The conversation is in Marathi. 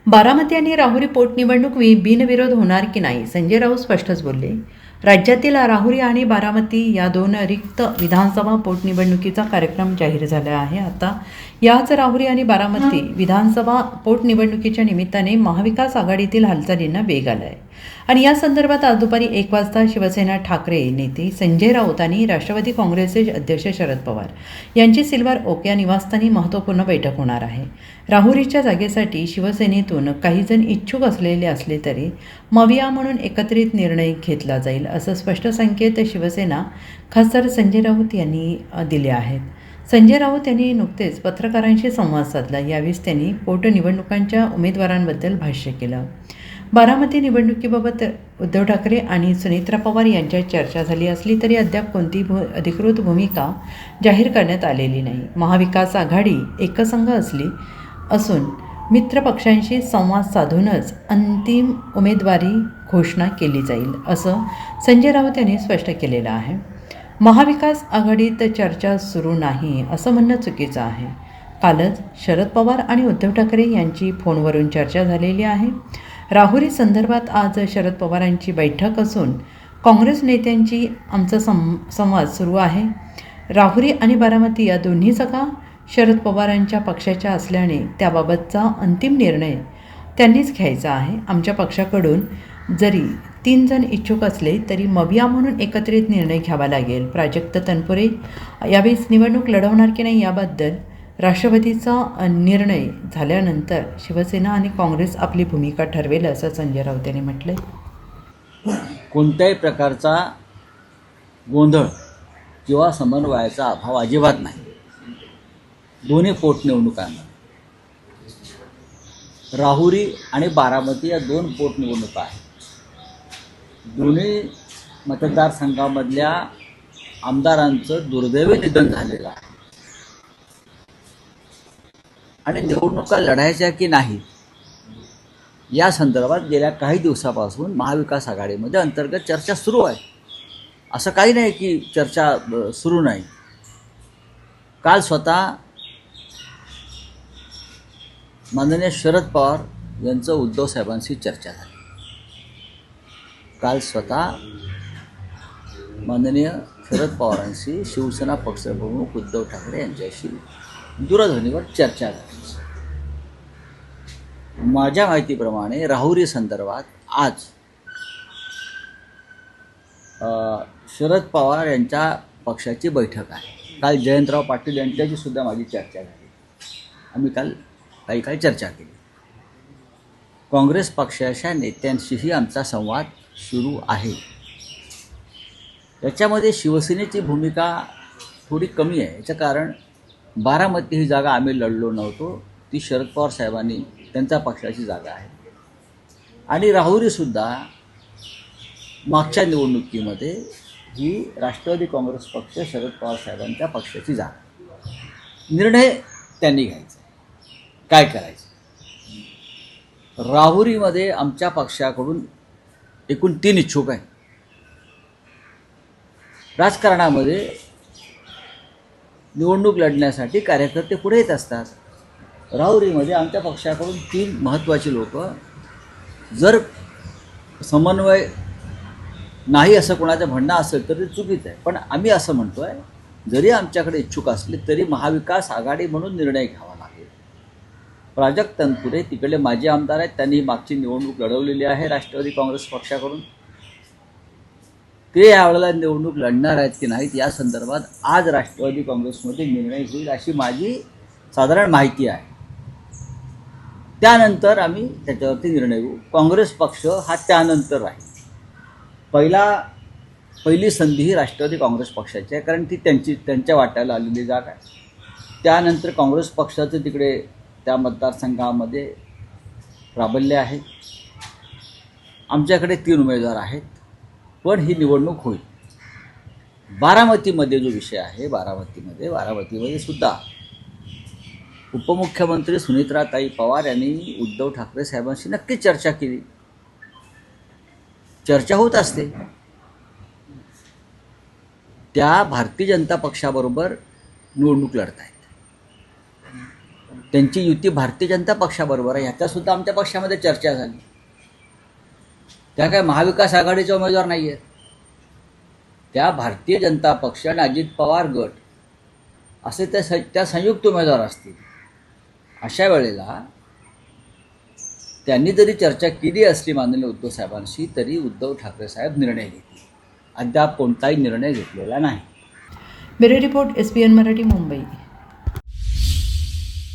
बारामती आणि राहुरी पोटनिवडणूक बिनविरोध होणार की नाही, संजय राऊत स्पष्टच बोलले. राज्यातील राहुरी आणि बारामती या दोन रिक्त विधानसभा पोटनिवडणुकीचा कार्यक्रम जाहीर झाला आहे. आता याच राहुरी आणि बारामती विधानसभा पोटनिवडणुकीच्या निमित्ताने महाविकास आघाडीतील हालचालींना वेग आला आहे. आणि या संदर्भात आज दुपारी 1 वाजता शिवसेना ठाकरे नेते संजय राऊत आणि राष्ट्रवादी काँग्रेसचे अध्यक्ष शरद पवार यांची सिल्वर ओक या निवासस्थानी महत्त्वपूर्ण बैठक होणार आहे. राहुरीच्या जागेसाठी शिवसेनेतून काही जण इच्छुक असलेले असले तरी मविया म्हणून एकत्रित निर्णय घेतला जाईल, असं स्पष्ट संकेत शिवसेना खासदार संजय राऊत यांनी दिले आहेत. संजय राऊत यांनी नुकतेच पत्रकारांशी संवाद साधला. यावेळी त्यांनी पोटनिवडणुकांच्या उमेदवारांबद्दल भाष्य केलं. बारामती निवडणुकीबाबत उद्धव ठाकरे आणि सुनेत्रा पवार यांच्यात चर्चा झाली असली तरी अद्याप कोणती अधिकृत भूमिका जाहीर करण्यात आलेली नाही. महाविकास आघाडी एकसंघ असून मित्र पक्षांशी संवाद साधूनच अंतिम उमेदवारी घोषणा केली जाईल, असं संजय राऊत यांनी स्पष्ट केलेलं आहे. महाविकास आघाडीत चर्चा सुरू नाही असं म्हणणं चुकीचं आहे. कालच शरद पवार आणि उद्धव ठाकरे यांची फोनवरून चर्चा झालेली आहे. राहुरी संदर्भात आज शरद पवारांची बैठक असून काँग्रेस नेत्यांची आमचा संवाद सुरू आहे. राहुरी आणि बारामती या दोन्ही जागा शरद पवारांच्या पक्षाच्या असल्याने त्याबाबतचा अंतिम निर्णय त्यांनीच घ्यायचा आहे. आमच्या पक्षाकडून जरी 3 जण इच्छुक असले तरी मविया म्हणून एकत्रित निर्णय घ्यावा लागेल. प्राजक्त तनपुरे यावेळेस निवडणूक लढवणार की नाही याबद्दल राष्ट्रवादीचा निर्णय झाल्यानंतर शिवसेना आणि काँग्रेस आपली भूमिका ठरवेल, असं संजय राऊत यांनी म्हटलंय. कोणत्याही प्रकारचा गोंधळ किंवा समन्वयाचा अभाव अजिबात नाही. दोन्ही पोटनिवडणुकांमध्ये राहुरी आणि बारामती या 2 पोटनिवडणुका आहेत. दोन्ही मतदारसंघामधल्या आमदारांचं दुर्दैवी निधन झालेलं आहे आणि निवडणुका लढायच्या की नाही या संदर्भात गेल्या काही दिवसापासून महाविकास आघाडीमध्ये अंतर्गत चर्चा सुरू आहे. असं काही नाही की चर्चा सुरू नाही. काल स्वतः माननीय शरद पवार यांचं उद्धव साहेबांशी चर्चा झाली. काल स्वतः माननीय शरद पवारांशी शिवसेना पक्षप्रमुख उद्धव ठाकरे यांच्याशी दूरध्वनीवर चर्चा झाली. माझ्या माहितीप्रमाणे राहुरी संदर्भात आज शरद पवार यांच्या पक्षाची बैठक आहे. काल जयंतराव पाटील यांच्याशी सुद्धा माझी चर्चा झाली. आम्ही काल काही चर्चा केली. काँग्रेस पक्षाच्या नेत्यांशीही आमचा संवाद सुरू आहे. याच्यामध्ये शिवसेनेची भूमिका थोडी कमी आहे. याचं कारण बारामती ही जागा आम्ही लढलो नव्हतो, ती शरद पवार साहेबांनी त्यांच्या पक्षाची जागा आहे. आणि राहुरीसुद्धा मागच्या निवडणुकीमध्ये ही राष्ट्रवादी काँग्रेस पक्ष शरद पवार साहेबांच्या पक्षाची जागा. निर्णय त्यांनी घ्यायचा काय करायचं. राहुरीमध्ये आमच्या पक्षाकडून एकूण 3 इच्छुक आहेत. राजकारणामध्ये निवडणूक लढण्यासाठी कार्यकर्ते पुढे येत असतात. राहुरीमध्ये आमच्या पक्षाकडून 3 महत्त्वाची लोक, जर समन्वय नाही असं कोणाचं म्हणणं असेल तर ते चुकीचं आहे. पण आम्ही असं म्हणतो आहे, जरी आमच्याकडे इच्छुक असले तरी महाविकास आघाडी म्हणून निर्णय घ्यावा लागेल. प्राजक्त तनपुरे तिकडे माजी आमदार आहेत. त्यांनी मागची निवडणूक लढवलेली आहे राष्ट्रवादी काँग्रेस पक्षाकडून. ते यावेळेला निवडणूक लढणार आहेत की नाहीत या संदर्भात आज राष्ट्रवादी काँग्रेसमध्ये निर्णय होईल अशी माझी साधारण माहिती आहे. त्यानंतर आम्ही त्याच्यावरती निर्णय घेऊ. काँग्रेस पक्ष हा त्यानंतर राहील. पहिली संधी ही राष्ट्रवादी काँग्रेस पक्षाची आहे, कारण ती त्यांच्या वाट्याला आलेली जागा आहे. त्यानंतर काँग्रेस पक्षाचं तिकडे त्या मतदारसंघामध्ये प्राबल्य आहे. आमच्याकडे 3 उमेदवार आहेत, पण ही निवडणूक होईल. बारामतीमध्ये जो विषय आहे, बारामतीमध्ये सुद्धा उपमुख्यमंत्री सुनेत्राताई पवार यांनी उद्धव ठाकरे साहेबांशी नक्की चर्चा केली. चर्चा होत असते. त्या भारतीय जनता पक्षाबरोबर निवडणूक लढत आहेत. त्यांची युती भारतीय जनता पक्षाबरोबर आहे, ह्याच्यासुद्धा आमच्या पक्षामध्ये चर्चा झाली. त्या काय महाविकास आघाडीचे उमेदवार नाही आहेत, त्या भारतीय जनता पक्ष आणि अजित पवार गट असे त्या संयुक्त उमेदवार असतील. अशा वेळेला त्यांनी जरी चर्चा केली असली माननीय उद्धव साहेबांशी, तरी उद्धव ठाकरे साहेब निर्णय घेतील. अद्याप कोणताही निर्णय घेतलेला नाही. Bureau report SBN Marathi, Mumbai.